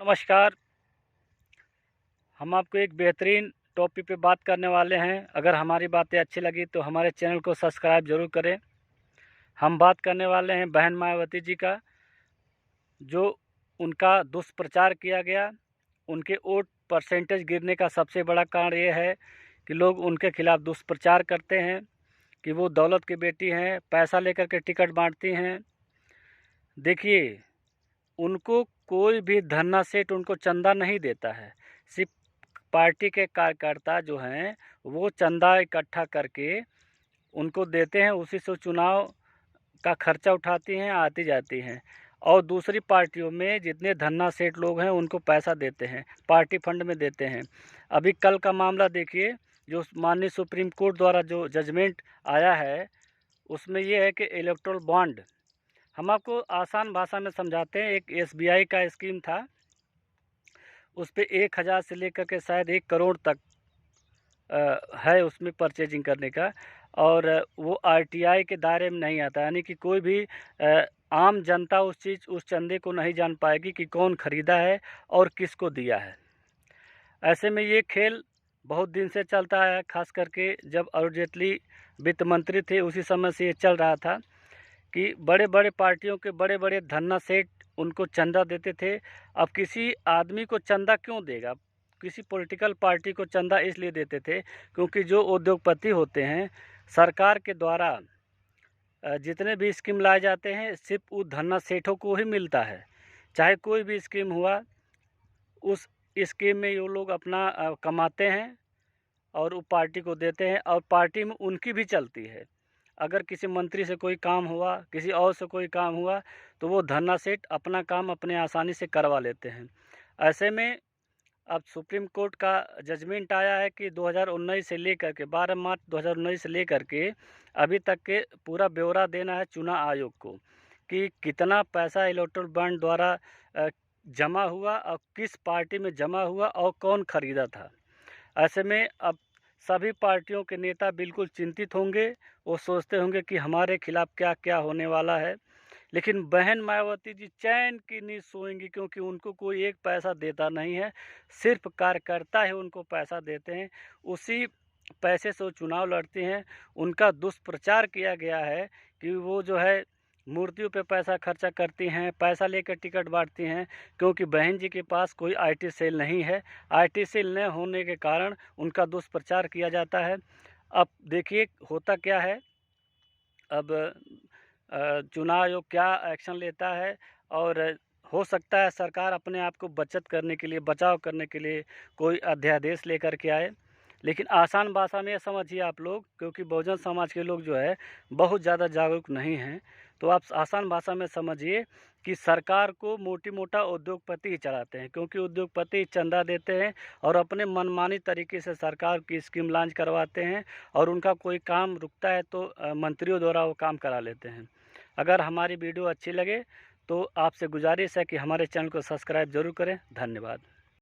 नमस्कार। हम आपको एक बेहतरीन टॉपिक पे बात करने वाले हैं। अगर हमारी बातें अच्छी लगी तो हमारे चैनल को सब्सक्राइब ज़रूर करें। हम बात करने वाले हैं बहन मायावती जी का, जो उनका दुष्प्रचार किया गया। उनके वोट परसेंटेज गिरने का सबसे बड़ा कारण ये है कि लोग उनके खिलाफ़ दुष्प्रचार करते हैं कि वो दौलत की बेटी हैं, पैसा लेकर के टिकट बांटती हैं। देखिए, उनको कोई भी धन्ना सेठ उनको चंदा नहीं देता है। सिर्फ पार्टी के कार्यकर्ता जो हैं वो चंदा इकट्ठा करके उनको देते हैं, उसी से चुनाव का खर्चा उठाती हैं, आती जाती हैं। और दूसरी पार्टियों में जितने धन्ना सेठ लोग हैं उनको पैसा देते हैं, पार्टी फंड में देते हैं। अभी कल का मामला देखिए, जो माननीय सुप्रीम कोर्ट द्वारा जो जजमेंट आया है उसमें ये है कि इलेक्टोरल बॉन्ड, हम आपको आसान भाषा में समझाते हैं। एक SBI का स्कीम था, उस पर 1000 से लेकर के शायद 1 करोड़ तक है उसमें परचेजिंग करने का, और वो RTI के दायरे में नहीं आता। यानी कि कोई भी आम जनता उस चंदे को नहीं जान पाएगी कि कौन ख़रीदा है और किसको दिया है। ऐसे में ये खेल बहुत दिन से चलता है, खास करके जब अरुण जेटली वित्त मंत्री थे उसी समय से ये चल रहा था कि बड़े बड़े पार्टियों के बड़े बड़े धन्ना सेठ उनको चंदा देते थे। अब किसी आदमी को चंदा क्यों देगा? किसी पॉलिटिकल पार्टी को चंदा इसलिए देते थे क्योंकि जो उद्योगपति होते हैं, सरकार के द्वारा जितने भी स्कीम लाए जाते हैं सिर्फ उस धन्ना सेठों को ही मिलता है। चाहे कोई भी स्कीम हुआ, उस स्कीम में ये लोग अपना कमाते हैं और वो पार्टी को देते हैं, और पार्टी में उनकी भी चलती है। अगर किसी मंत्री से कोई काम हुआ, किसी और से कोई काम हुआ, तो वो धन्ना सेठ अपना काम अपने आसानी से करवा लेते हैं। ऐसे में अब सुप्रीम कोर्ट का जजमेंट आया है कि 2019 से लेकर के 12 मार्च 2019 से लेकर के अभी तक के पूरा ब्यौरा देना है चुनाव आयोग को कि कितना पैसा इलेक्टोरल बॉन्ड द्वारा जमा हुआ और किस पार्टी में जमा हुआ और कौन खरीदा था। ऐसे में अब सभी पार्टियों के नेता बिल्कुल चिंतित होंगे। वो सोचते होंगे कि हमारे खिलाफ क्या क्या होने वाला है। लेकिन बहन मायावती जी चैन की नींद सोएंगी, क्योंकि उनको कोई एक पैसा देता नहीं है, सिर्फ कार्यकर्ता ही उनको पैसा देते हैं। उसी पैसे से वो चुनाव लड़ती हैं। उनका दुष्प्रचार किया गया है कि वो जो है मूर्तियों पे पैसा खर्चा करती हैं, पैसा लेकर टिकट बांटती हैं, क्योंकि बहन जी के पास कोई IT सेल नहीं है। IT सेल न होने के कारण उनका दुष्प्रचार किया जाता है। अब देखिए होता क्या है, अब चुनाव आयोग क्या एक्शन लेता है, और हो सकता है सरकार अपने आप को बचत करने के लिए, बचाव करने के लिए कोई अध्यादेश लेकर के आए। लेकिन आसान भाषा में समझिए आप लोग, क्योंकि बहुजन समाज के लोग जो है बहुत ज़्यादा जागरूक नहीं हैं, तो आप आसान भाषा में समझिए कि सरकार को मोटी मोटा उद्योगपति ही चलाते हैं, क्योंकि उद्योगपति चंदा देते हैं और अपने मनमानी तरीके से सरकार की स्कीम लॉन्च करवाते हैं, और उनका कोई काम रुकता है तो मंत्रियों द्वारा वो काम करा लेते हैं। अगर हमारी वीडियो अच्छी लगे तो आपसे गुजारिश है कि हमारे चैनल को सब्सक्राइब ज़रूर करें। धन्यवाद।